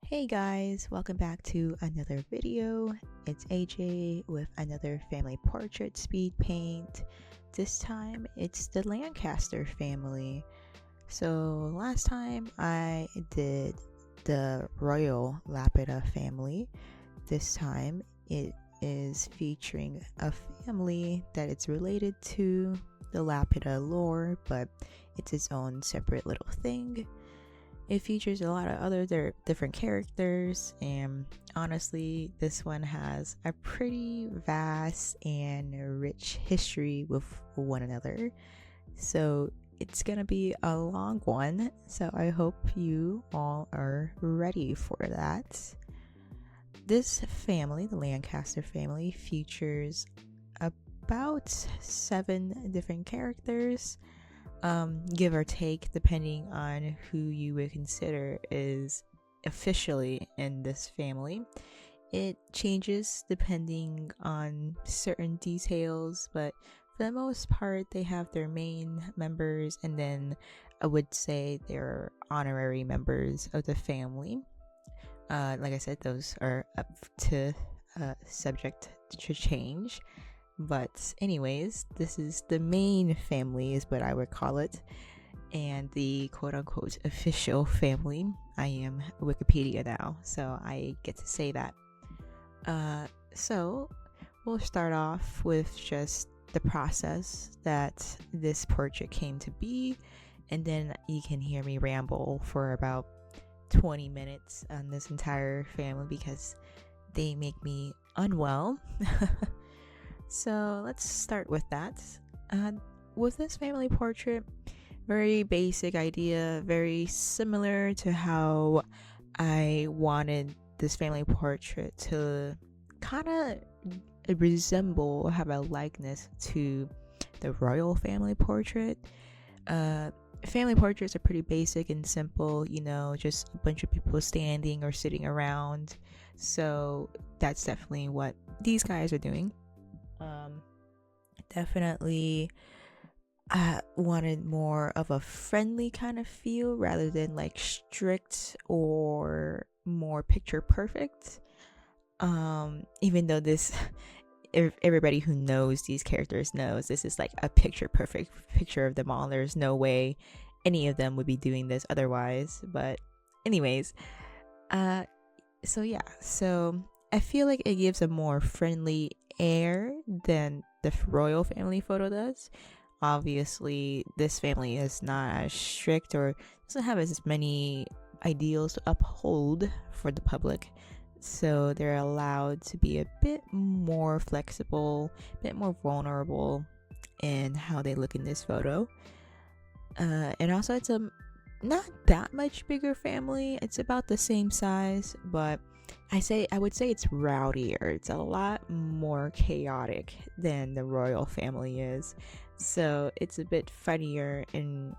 Hey guys, welcome back to another video. It's AJ with another family portrait speed paint. This time it's the Lancaster family. So last time I did the Royal Lapida family. This time it is featuring a family that it's related to the Lapida lore, but it's its own separate little thing. It features a lot of other different characters, and honestly, this one has a pretty vast and rich history with one another. So it's gonna be a long one, so I hope you all are ready for that. This family, the Lancaster family, features about 7 different characters. Give or take, depending on who you would consider is officially in this family. It changes depending on certain details, but for the most part, they have their main members, and then I would say they're honorary members of the family. Like I said, those are up to subject to change. But anyways, this is the main family is what I would call it, and the quote-unquote official family. I am Wikipedia now, so I get to say that. So we'll start off with just the process that this portrait came to be, and then you can hear me ramble for about 20 minutes on this entire family because they make me unwell. So let's start with that. With this family portrait, very basic idea, very similar to how I wanted this family portrait to kind of resemble, have a likeness to the royal family portrait. Family portraits are pretty basic and simple, just a bunch of people standing or sitting around. So that's definitely what these guys are doing. Definitely I wanted more of a friendly kind of feel rather than like strict or more picture perfect. Even though this everybody who knows these characters knows this is like a picture perfect picture of them all. There's no way any of them would be doing this otherwise. But anyways, so I feel like it gives a more friendly air than the royal family photo does. Obviously, this family is not as strict or doesn't have as many ideals to uphold for the public, so they're allowed to be a bit more flexible, a bit more vulnerable in how they look in this photo. And also, it's a not that much bigger family. It's about the same size, but I would say it's rowdier. It's a lot more chaotic than the royal family is. So it's a bit funnier, and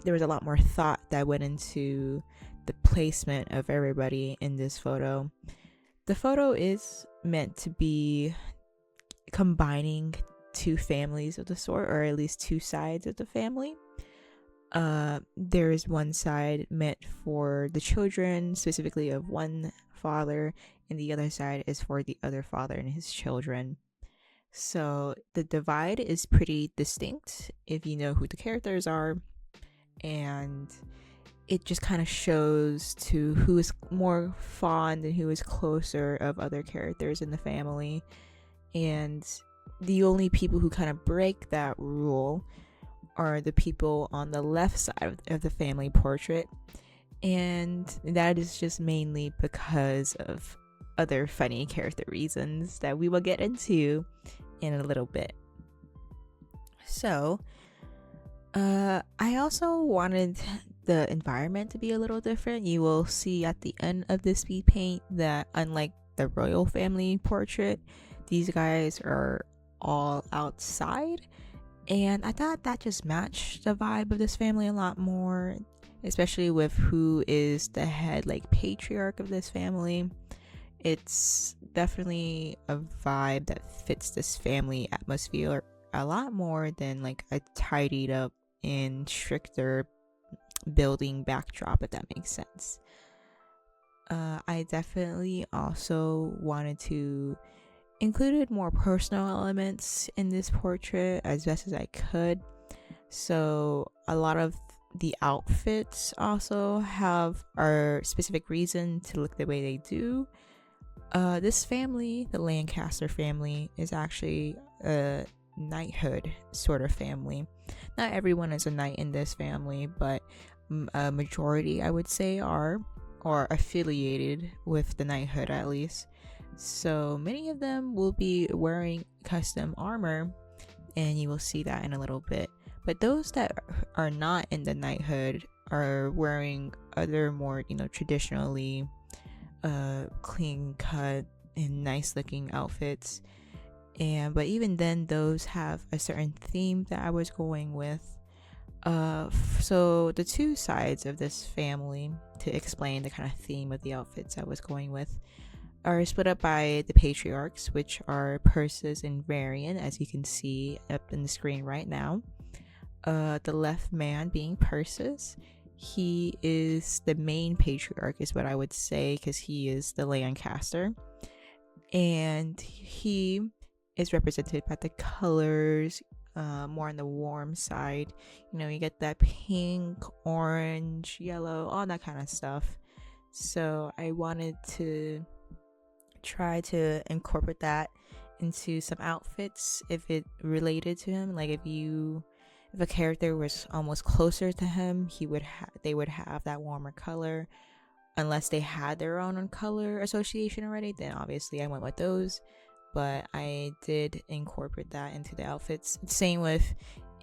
there was a lot more thought that went into the placement of everybody in this photo. The photo is meant to be combining 2 families of the sort, or at least 2 sides of the family. There is one side meant for the children, specifically of one father, and the other side is for the other father and his children. So the divide is pretty distinct if you know who the characters are, and it just kind of shows to who is more fond and who is closer of other characters in the family. And the only people who kind of break that rule are the people on the left side of the family portrait, and that is just mainly because of other funny character reasons that we will get into in a little bit. So I also wanted the environment to be a little different. You will see at the end of the speed paint that unlike the royal family portrait, these guys are all outside, and I thought that just matched the vibe of this family a lot more, especially with who is the head like patriarch of this family. It's definitely a vibe that fits this family atmosphere a lot more than like a tidied up and stricter building backdrop, if that makes sense. I I definitely also wanted to include more personal elements in this portrait as best as I could. So a lot of the outfits also have a specific reason to look the way they do. This family, the Lancaster family, is actually a knighthood sort of family. Not everyone is a knight in this family, but a majority, I would say, are or affiliated with the knighthood at least. So many of them will be wearing custom armor, and you will see that in a little bit. But those that are not in the knighthood are wearing other more, traditionally clean cut and nice looking outfits. But even then, those have a certain theme that I was going with. So the two sides of this family, to explain the kind of theme of the outfits I was going with, are split up by the patriarchs, which are Persis and Varian, as you can see up in the screen right now. The left man being Persis, he is the main patriarch, is what I would say, because he is the Lancaster, and he is represented by the colors, more on the warm side. You get that pink, orange, yellow, all that kind of stuff. So I wanted to try to incorporate that into some outfits if it related to him. Like if a character was almost closer to him, they would have that warmer color. Unless they had their own color association already, then obviously I went with those. But I did incorporate that into the outfits. Same with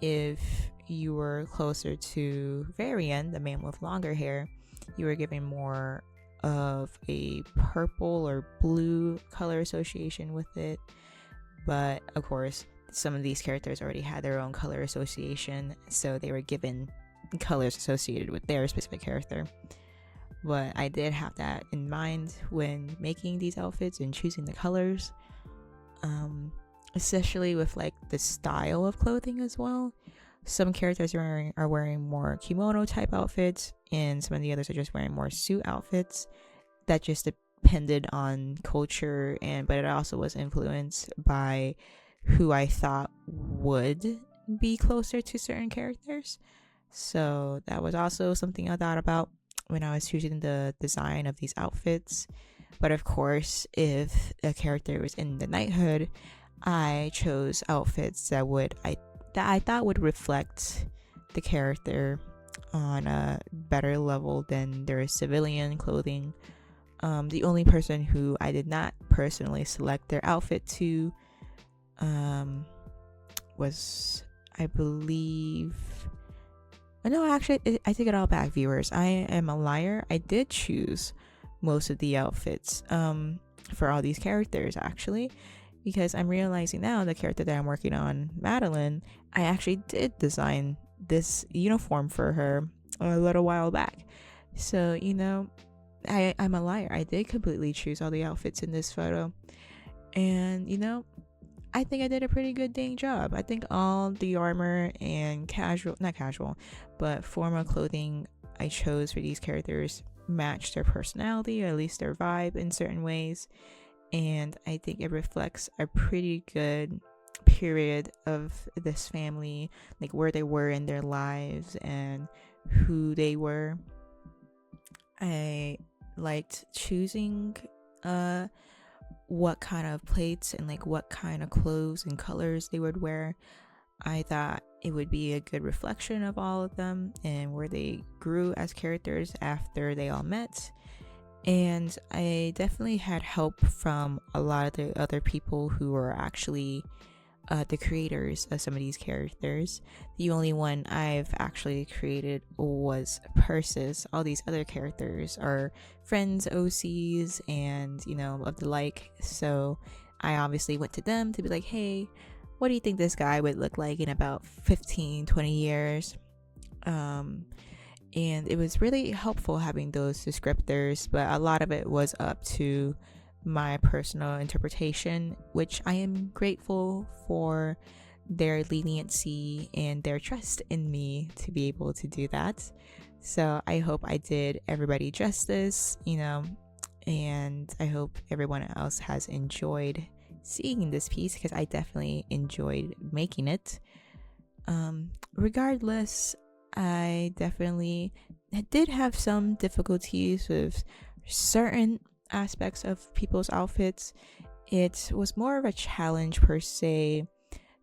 if you were closer to Varian, the man with longer hair, you were giving more of a purple or blue color association with it. But of course, some of these characters already had their own color association, so they were given colors associated with their specific character. But I did have that in mind when making these outfits and choosing the colors, especially with like the style of clothing as well. Some characters are wearing more kimono type outfits, and some of the others are just wearing more suit outfits. That just depended on culture, but it also was influenced by who I thought would be closer to certain characters. So that was also something I thought about when I was choosing the design of these outfits. But of course, if a character was in the knighthood, I chose outfits that I thought would reflect the character on a better level than their civilian clothing. The only person who I did not personally select their outfit to was, I believe, no, actually, I take it all back, viewers. I am a liar. I did choose most of the outfits for all these characters, actually, because I'm realizing now the character that I'm working on, Madeline, I actually did design this uniform for her a little while back. So, I'm a liar. I did completely choose all the outfits in this photo. And, I think I did a pretty good dang job. I think all the armor and not casual, but formal clothing I chose for these characters matched their personality, or at least their vibe in certain ways. And I think it reflects a pretty good period of this family, like where they were in their lives and who they were. I liked choosing what kind of plates and like what kind of clothes and colors they would wear. I thought it would be a good reflection of all of them and where they grew as characters after they all met. And I definitely had help from a lot of the other people who were actually the creators of some of these characters. The only one I've actually created was Persis. All these other characters are friends, OCs, and of the like. So I obviously went to them to be like, hey, what do you think this guy would look like in about 15-20 years? And it was really helpful having those descriptors, but a lot of it was up to my personal interpretation, which I am grateful for their leniency and their trust in me to be able to do that. So I hope I did everybody justice. and I hope everyone else has enjoyed seeing this piece, because I definitely enjoyed making it. Regardless, I definitely did have some difficulties with certain aspects of people's outfits. It was more of a challenge per se,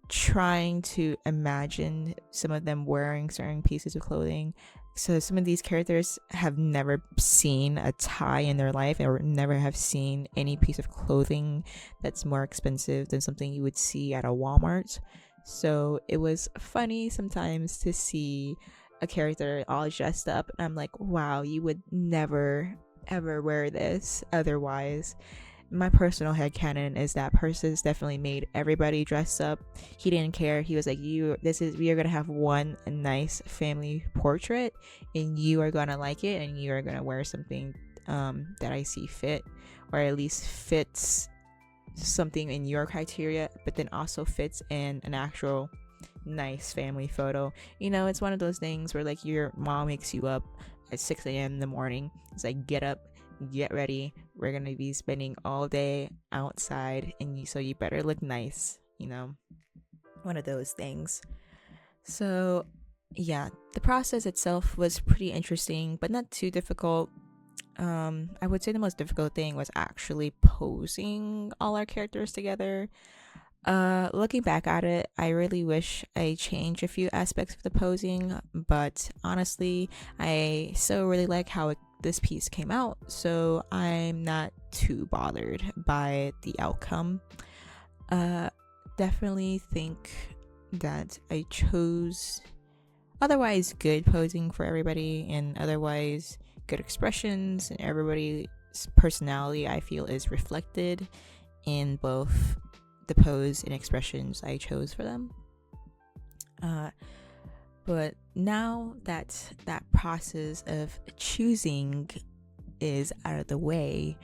trying to imagine some of them wearing certain pieces of clothing. So some of these characters have never seen a tie in their life, or never have seen any piece of clothing that's more expensive than something you would see at a Walmart. So it was funny sometimes to see a character all dressed up, and I'm like, wow, you would never ever wear this otherwise. My personal headcanon is that Persis definitely made everybody dress up. He didn't care. He was like, we are gonna have one nice family portrait, and you are gonna like it, and you are gonna wear something that I see fit, or at least fits something in your criteria, but then also fits in an actual nice family photo. It's one of those things where like your mom wakes you up at 6 a.m. in the morning. It's like, get up, get ready, we're gonna be spending all day outside, and so you better look nice, one of those things. So yeah, the process itself was pretty interesting, but not too difficult. I would say the most difficult thing was actually posing all our characters together. Looking back at it, I really wish I changed a few aspects of the posing, but honestly, I still really like how this piece came out, so I'm not too bothered by the outcome. Definitely think that I chose otherwise good posing for everybody, and otherwise good expressions, and everybody's personality I feel is reflected in both the pose and expressions I chose for them. But now that that process of choosing is out of the way,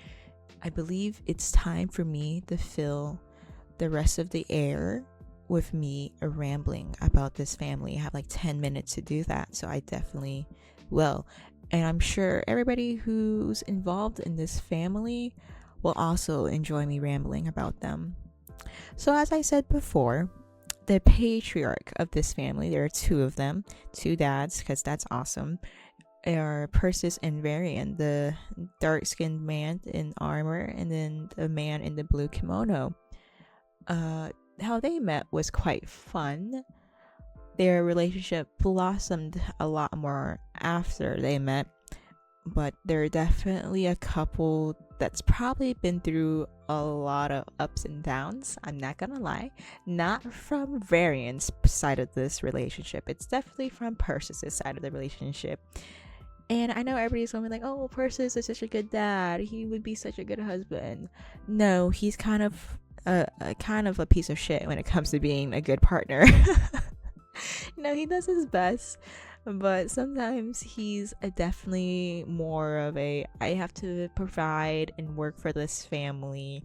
I believe it's time for me to fill the rest of the air with me rambling about this family. I have like 10 minutes to do that, so I definitely will. And I'm sure everybody who's involved in this family will also enjoy me rambling about them. So as I said before, the patriarch of this family, there are two of them, two dads, because that's awesome, are Persis and Varian, the dark-skinned man in armor, and then the man in the blue kimono. How they met was quite fun. Their relationship blossomed a lot more after they met, but they're definitely a couple that's probably been through a lot of ups and downs. I'm not gonna lie, not from Varian's side of this relationship, it's definitely from Persis' side of the relationship. And I know everybody's gonna be like, oh, Persis is such a good dad, he would be such a good husband. No, he's kind of a piece of shit when it comes to being a good partner. He does his best, but sometimes he's definitely more of a, I have to provide and work for this family,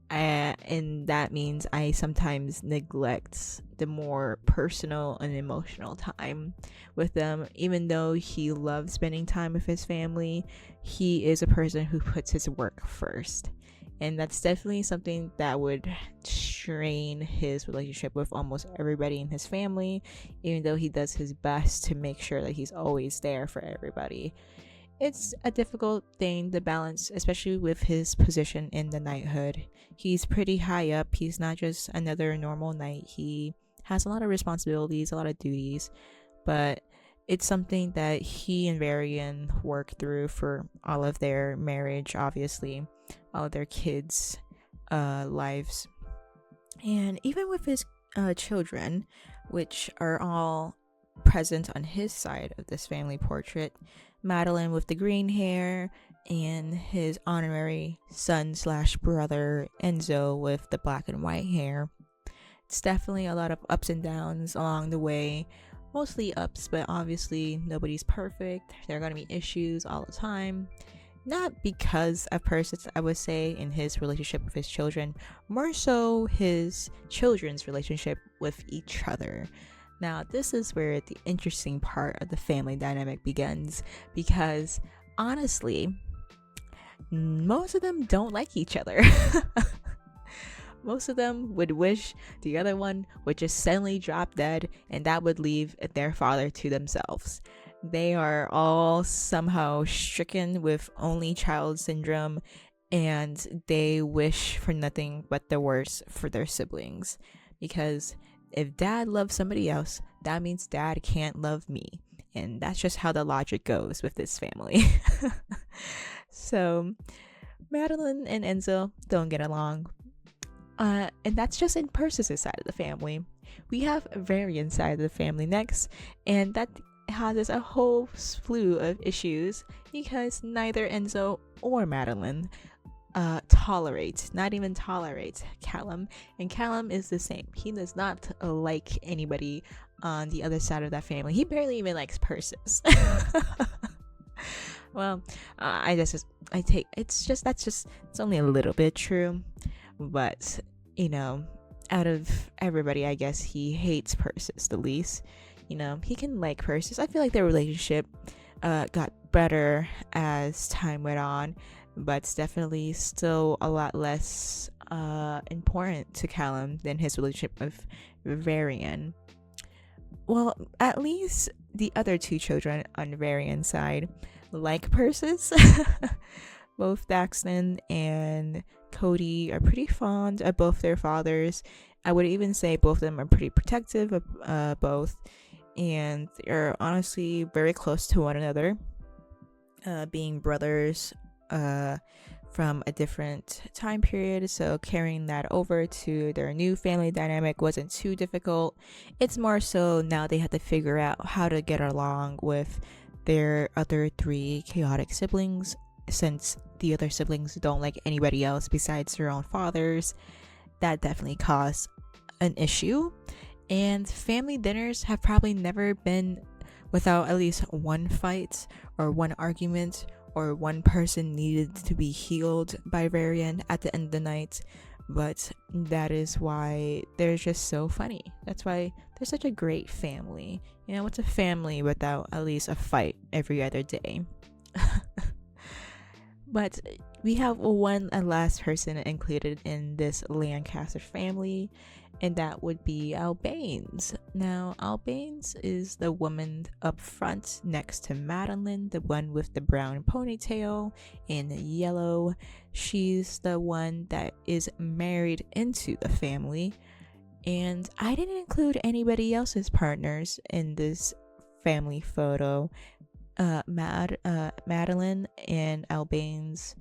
and that means I sometimes neglect the more personal and emotional time with them. Even though he loves spending time with his family, he is a person who puts his work first, and that's definitely something that would strain his relationship with almost everybody in his family, even though he does his best to make sure that he's always there for everybody. It's a difficult thing to balance, especially with his position in the knighthood. He's pretty high up. He's not just another normal knight. He has a lot of responsibilities, a lot of duties, but it's something that he and Varian work through for all of their marriage, obviously, all of their kids' lives. And even with his children, which are all present on his side of this family portrait, Madeline with the green hair, and his honorary son / brother Innsjo with the black and white hair. It's definitely a lot of ups and downs along the way. Mostly ups, but obviously nobody's perfect. There are going to be issues all the time. Not because of Persis, I would say, in his relationship with his children, more so his children's relationship with each other. Now, this is where the interesting part of the family dynamic begins, because honestly, most of them don't like each other. Most of them would wish the other one would just suddenly drop dead, and that would leave their father to themselves. They are all somehow stricken with only child syndrome, and they wish for nothing but the worst for their siblings. Because if dad loves somebody else, that means dad can't love me. And that's just how the logic goes with this family. So Madeline and Enzo don't get along. And that's just in Persis' side of the family. We have Varian's side of the family next, and that has a whole slew of issues because neither Enzo or Madeline not even tolerate Callum, and Callum is the same. He does not like anybody on the other side of that family. He barely even likes Persis. Well, it's only a little bit true, but out of everybody, I guess he hates Persis the least. He can like Persis. I feel like their relationship got better as time went on, but it's definitely still a lot less important to Callum than his relationship with Varian. Well, at least the other two children on Varian's side like Persis. Both Daxton and Cody are pretty fond of both their fathers. I would even say both of them are pretty protective of both, and they're honestly very close to one another, being brothers from a different time period. So carrying that over to their new family dynamic wasn't too difficult. It's more so now they have to figure out how to get along with their other three chaotic siblings, since the other siblings don't like anybody else besides their own fathers. That definitely caused an issue, and family dinners have probably never been without at least one fight or one argument or one person needed to be healed by Varian at the end of the night. But that is why they're just so funny. That's why they're such a great family. What's a family without at least a fight every other day? But we have one last person included in this Lancaster family, and that would be Albanes. Now, Albanes is the woman up front next to Madeline, the one with the brown ponytail and yellow. She's the one that is married into the family, and I didn't include anybody else's partners in this family photo. Madeline and Albanes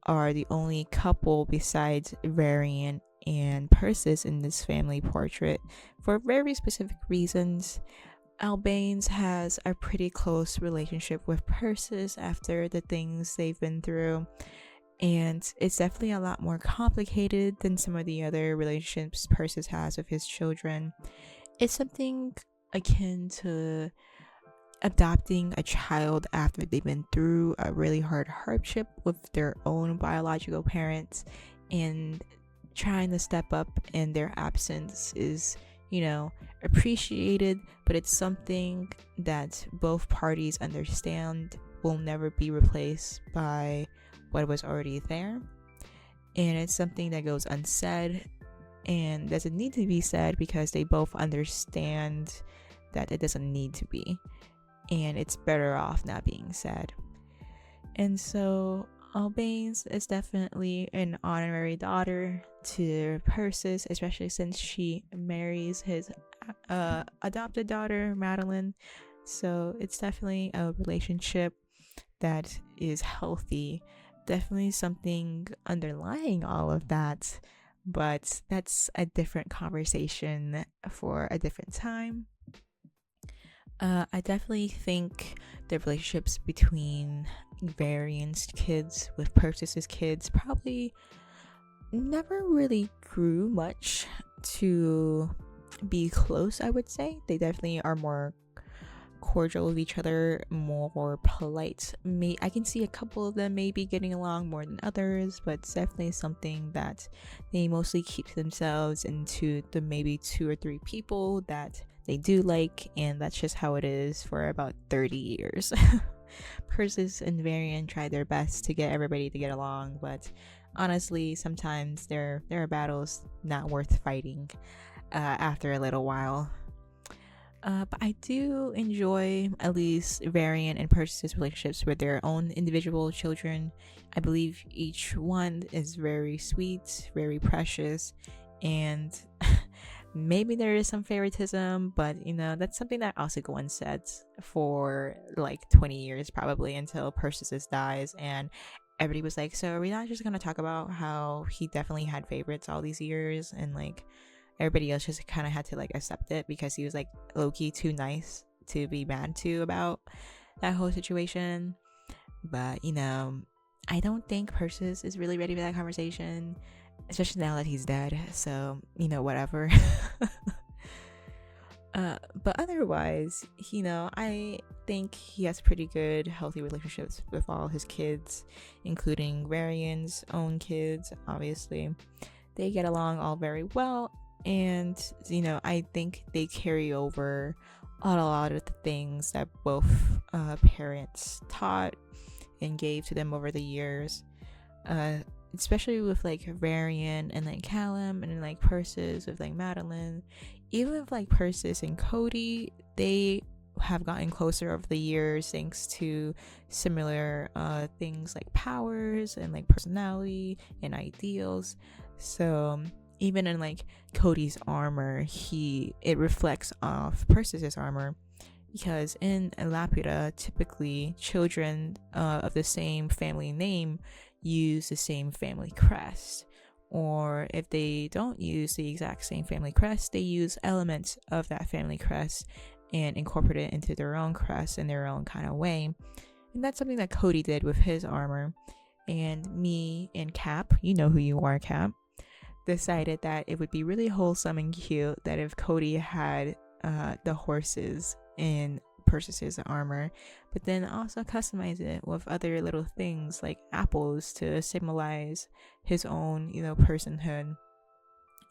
are the only couple besides Varian and Persis in this family portrait for very specific reasons. Albanes has a pretty close relationship with Persis after the things they've been through, and it's definitely a lot more complicated than some of the other relationships Persis has with his children. It's something akin to adopting a child after they've been through a really hard hardship with their own biological parents, and trying to step up in their absence is appreciated, but it's something that both parties understand will never be replaced by what was already there, and it's something that goes unsaid and doesn't need to be said because they both understand that it doesn't need to be, and it's better off not being said. And so Albanes is definitely an honorary daughter to Persis, especially since she marries his adopted daughter Madeline. So it's definitely a relationship that is healthy. Definitely something underlying all of that, but that's a different conversation for a different time. I definitely think the relationships between Varian's kids with Persis' kids probably never really grew much to be close, I would say. They definitely are more cordial with each other, more polite. I can see a couple of them maybe getting along more than others, but it's definitely something that they mostly keep to themselves and to the maybe 2 or 3 people that they do like, and that's just how it is for about 30 years. Persis and Varian tried their best to get everybody to get along, but honestly, sometimes there are battles not worth fighting after a little while. But I do enjoy at least Varian and Persis' relationships with their own individual children. I believe each one is very sweet, very precious, and maybe there is some favoritism, but that's something that also go unsaid for like 20 years probably until Persis dies, and everybody was like, so are we not just gonna talk about how he definitely had favorites all these years, and like everybody else just kind of had to like accept it because he was like low-key too nice to be mad to about that whole situation. But I don't think Persis is really ready for that conversation, especially now that he's dead, so whatever. But otherwise, I think he has pretty good healthy relationships with all his kids, including Varian's own kids. Obviously they get along all very well, and I think they carry over a lot of the things that both parents taught and gave to them over the years, especially with like Varian and like Callum, and then like Persis with like Madeline. Even with like Persis and Cody, they have gotten closer over the years thanks to similar things like powers and like personality and ideals. So even in like Cody's armor, it reflects off Persis's armor, because in Laputa, typically children of the same family name use the same family crest, or if they don't use the exact same family crest, they use elements of that family crest and incorporate it into their own crest in their own kind of way. And that's something that Cody did with his armor. And me and Cap, you know who you are, Cap, decided that it would be really wholesome and cute that if Cody had the horses in Persis's armor, but then also customize it with other little things like apples to symbolize his own personhood.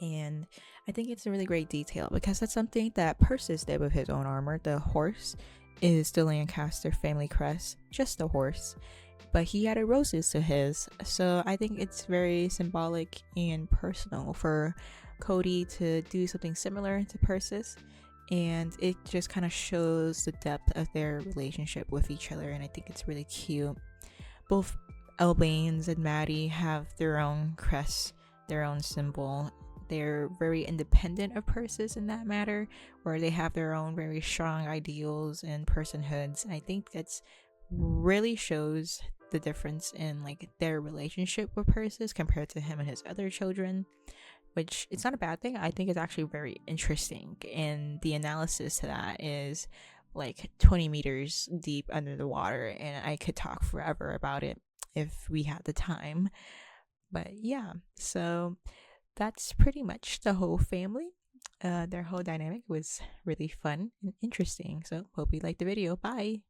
And I think it's a really great detail because that's something that Persis did with his own armor. The horse is the Lancaster family crest, just the horse, but he added roses to his. So I think it's very symbolic and personal for Cody to do something similar to Persis, and it just kind of shows the depth of their relationship with each other, and I think it's really cute. Both Elbanes and Maddie have their own crest, their own symbol. They're very independent of Persis in that matter, where they have their own very strong ideals and personhoods, and I think that's really shows the difference in like their relationship with Persis compared to him and his other children, which it's not a bad thing. I think it's actually very interesting, and the analysis to that is like 20 meters deep under the water, and I could talk forever about it if we had the time. But yeah, so that's pretty much the whole family. Their whole dynamic was really fun and interesting, so hope you liked the video. Bye.